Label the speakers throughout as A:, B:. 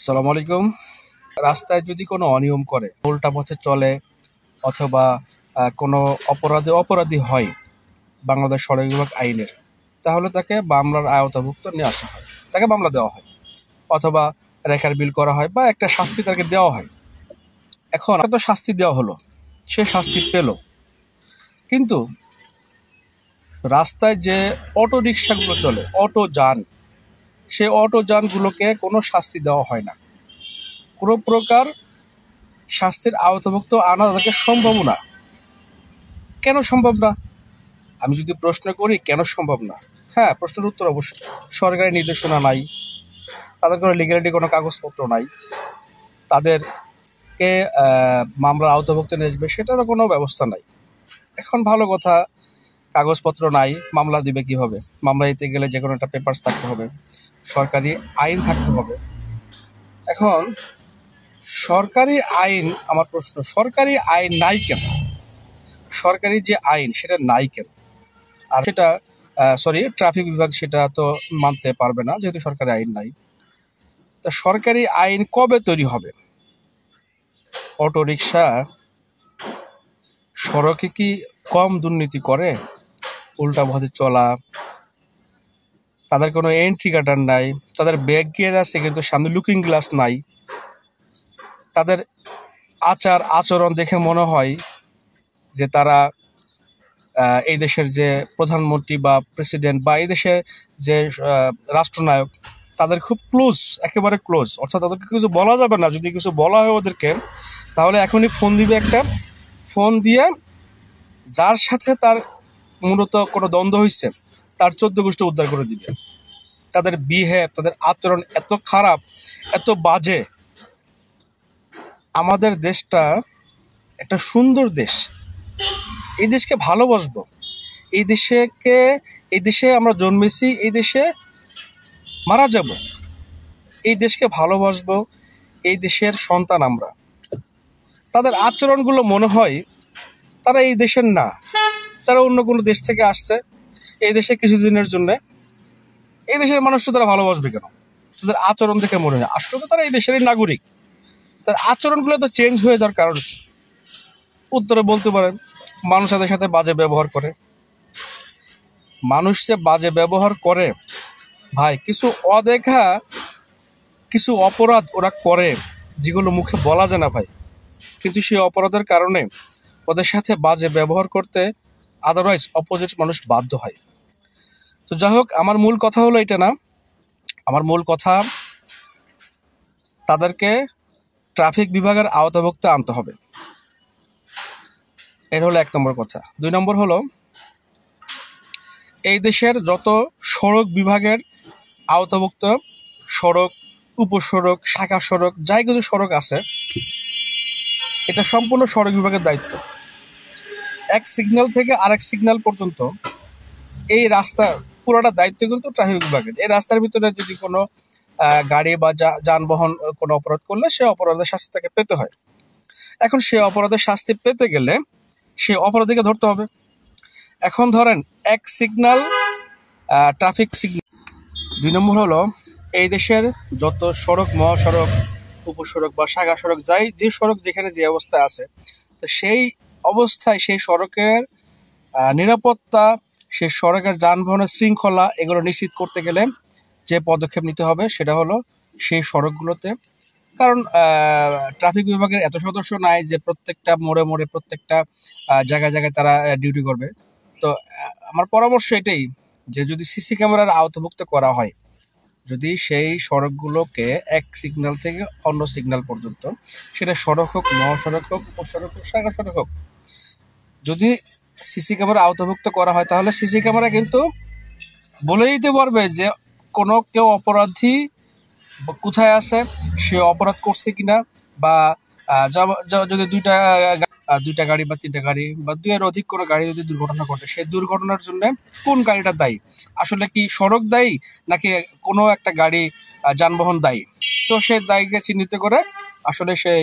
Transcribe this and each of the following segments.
A: আসসালামু আলাইকুম। রাস্তায় যদি কোনো অনিয়ম করে, উল্টা পথে চলে অথবা কোনো অপরাধী হয় বাংলাদেশ সড়ক বিভাগ আইনের, তাহলে তাকে মামলার আওতাভুক্ত নিয়ে আসা হয়, তাকে মামলা দেওয়া হয় অথবা রেখার বিল করা হয় বা একটা শাস্তি তাকে দেওয়া হয়। এখন তো শাস্তি দেওয়া হলো, সে শাস্তি পেল, কিন্তু রাস্তায় যে অটো রিক্সাগুলো চলে, অটো যান, সে অটো যানগুলোকে কোনো শাস্তি দেওয়া হয় না। কোনো প্রকার শাস্তির আওতাভুক্ত আনা তাদেরকে সম্ভব না। কেন সম্ভব না? আমি যদি প্রশ্ন করি কেন সম্ভব না, হ্যাঁ, প্রশ্নের উত্তর অবশ্যই। সরকারি নির্দেশনা নাই, তাদের কোনো লিগ্যালিটি, কোনো কাগজপত্র নাই, তাদেরকে মামলার আওতাভুক্ত নিয়ে আসবে সেটারও কোনো ব্যবস্থা নাই। এখন ভালো কথা, কাগজপত্র নাই, মামলা দিবে কিভাবে? মামলা দিতে গেলে যে কোনো একটা পেপারস থাকতে হবে, সরকারি আইন থাকতে হবে। এখন সরকারি আইন, আমার প্রশ্ন, সরকারি আইন নাই কেন? সরকারি যে আইন সেটা নাই কেন? আর সেটা ট্রাফিক বিভাগ সেটা তো মানতে পারবে না, যেহেতু সরকারি আইন নাই। তা সরকারি আইন কবে তৈরি হবে? অটো রিক্সা সড়কে কি কম দুর্নীতি করে? উল্টা পথে চলা, তাদের কোনো এন্ট্রি কাটার নাই, তাদের ব্যাক গিয়ার আছে কিন্তু সামনে লুকিং গ্লাস নাই, তাদের আচরণ দেখে মনে হয় যে তারা এই দেশের যে প্রধানমন্ত্রী বা প্রেসিডেন্ট বা এই দেশে যে রাষ্ট্রনায়ক, তাদের খুব ক্লোজ, একেবারে ক্লোজ। অর্থাৎ তাদেরকে কিছু বলা যাবে না, যদি কিছু বলা হয় ওদেরকে তাহলে এখনই ফোন দিবে, একটা ফোন দিয়ে যার সাথে তার মূলত কোনো দ্বন্দ্ব হয়েছে তার 14 গোষ্ঠী উদ্ধার করে দিবে। তাদের বিহেভ, তাদের আচরণ এত খারাপ, এত বাজে। আমাদের দেশটা একটা সুন্দর দেশ, এই দেশকে ভালোবাসবো, এই দেশে আমরা জন্মেছি, এই দেশে মারা যাব, এই দেশকে ভালোবাসবো, এই দেশের সন্তান আমরা। তাদের আচরণগুলো মনে হয় তারা এই দেশের না, তারা অন্য কোনো দেশ থেকে আসছে এই দেশে কিছুদিনের জন্য। এই দেশের মানুষকে তারা ভালোবাসবে কেন? তাদের আচরণ দেখে মনে হয় আসলে তো তারা এই দেশেরই নাগরিক। তার আচরণগুলো তো চেঞ্জ হয়ে যাওয়ার কারণ, উত্তরে বলতে পারেন মানুষ তাদের সাথে বাজে ব্যবহার করে। মানুষ যে বাজে ব্যবহার করে ভাই, কিছু অপরাধ ওরা করে যেগুলো মুখে বলা যায় না ভাই, কিন্তু সেই অপরাধের কারণে ওদের সাথে বাজে ব্যবহার করতে আদারওয়াইজ অপোজিট মানুষ বাধ্য হয়। তো যাই হোক, আমার মূল কথা হলো এটা না। আমার মূল কথা, তাদেরকে ট্রাফিক বিভাগের আওতাভুক্ত আনতে হবে। এর হলো 1 নম্বর কথা। 2 নম্বর হলো, এই দেশের যত সড়ক বিভাগের আওতাভুক্ত সড়ক, উপসড়ক, শাখা সড়ক, যাই কিছু সড়ক আছে, এটা সম্পূর্ণ সড়ক বিভাগের দায়িত্ব। এক সিগন্যাল থেকে আরেক সিগন্যাল পর্যন্ত এই রাস্তা পুরোটা দায়িত্ব কিন্তু ট্রাফিক বিভাগের। এই রাস্তার ভিতরে যদি কোনো গাড়ি বা যানবাহন কোনো অপরাধ করলে সে অপরাধের শাস্তি তাকে পেতে হয়। এখন সে অপরাধের শাস্তি পেতে গেলে সে অপরাধীকে ধরতে হবে। এখন ধরেন এক সিগন্যাল ট্রাফিক সিগন্যাল। 2 নম্বর হলো, এই দেশের যত সড়ক, মহাসড়ক, উপসড়ক বা শাখা সড়ক, যে সড়ক যেখানে যে অবস্থায় আছে, তো সেই অবস্থায় সেই সড়কের নিরাপত্তা, সেই সড়কের যানবাহনের শৃঙ্খলা, এগুলো নিশ্চিত করতে গেলে যে পদক্ষেপ নিতে হবে সেটা হলো সেই সড়কগুলোতে, কারণ ট্রাফিক বিভাগের এত সদস্য নাই যে প্রত্যেকটা মোড়ে মোড়ে, প্রত্যেকটা জায়গায় জায়গায় তারা ডিউটি করবে। তো আমার পরামর্শ এটাই যে যদি সিসি ক্যামেরার আওতাভুক্ত করা হয়, যদি সেই সড়কগুলোকে এক সিগন্যাল থেকে অন্য সিগন্যাল পর্যন্ত, সেটা সড়ক হোক, মহাসড়ক হোক, উপসড়ক হোক, শাখা সড়ক হোক, যদি সিসি ক্যামেরা আওতাভুক্ত করা হয়, তাহলে সিসি ক্যামেরা কিন্তু বলে দিতে পারবে যে কেউ অপরাধী কোথায় আছে, সে অপরাধ করছে কিনা, বা যদি দুইটা গাড়ি বা 3টা গাড়ি বা 2 এর অধিক কোনো গাড়ি যদি দুর্ঘটনা ঘটে, সেই দুর্ঘটনার জন্য কোন গাড়িটা দায়ী, আসলে কি সড়ক দায়ী নাকি কোনো একটা গাড়ি যানবাহন দায়ী। তো সেই দায়ীকে চিহ্নিত করে আসলে সেই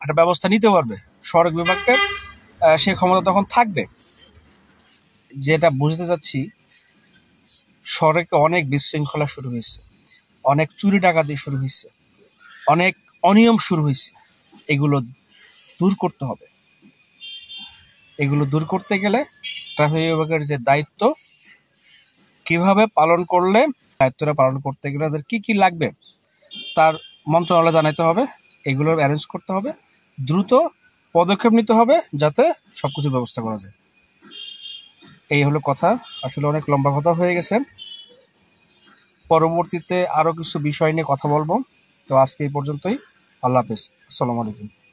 A: একটা ব্যবস্থা নিতে পারবে সড়ক বিভাগকে, সে ক্ষমতা তখন থাকবে। যেটা বুঝতে চাচ্ছি, সড়কে অনেক বিশৃঙ্খলা শুরু হয়েছে। অনেক চুরি ডাকাতি শুরু হয়েছে, অনেক অনিয়ম শুরু হয়েছে। এগুলো দূর করতে হবে। এগুলো দূর করতে গেলে ট্রাফিক বিভাগের যে দায়িত্ব, কিভাবে পালন করলে দায়িত্বটা পালন করতে গেলে তাদের কি কি লাগবে তার মন্ত্রণালয় জানাতে হবে, এগুলোর অ্যারেঞ্জ করতে হবে, দ্রুত পদক্ষেপ নিতে হবে যাতে সবকিছু ব্যবস্থা করা যায়। এই হলো কথা। আসলে অনেক লম্বা কথা হয়ে গেছে, পরবর্তীতে আরো কিছু বিষয় নিয়ে কথা বলবো। তো আজকে এই পর্যন্তই। আল্লাহ হাফেজ, আসসালামু আলাইকুম।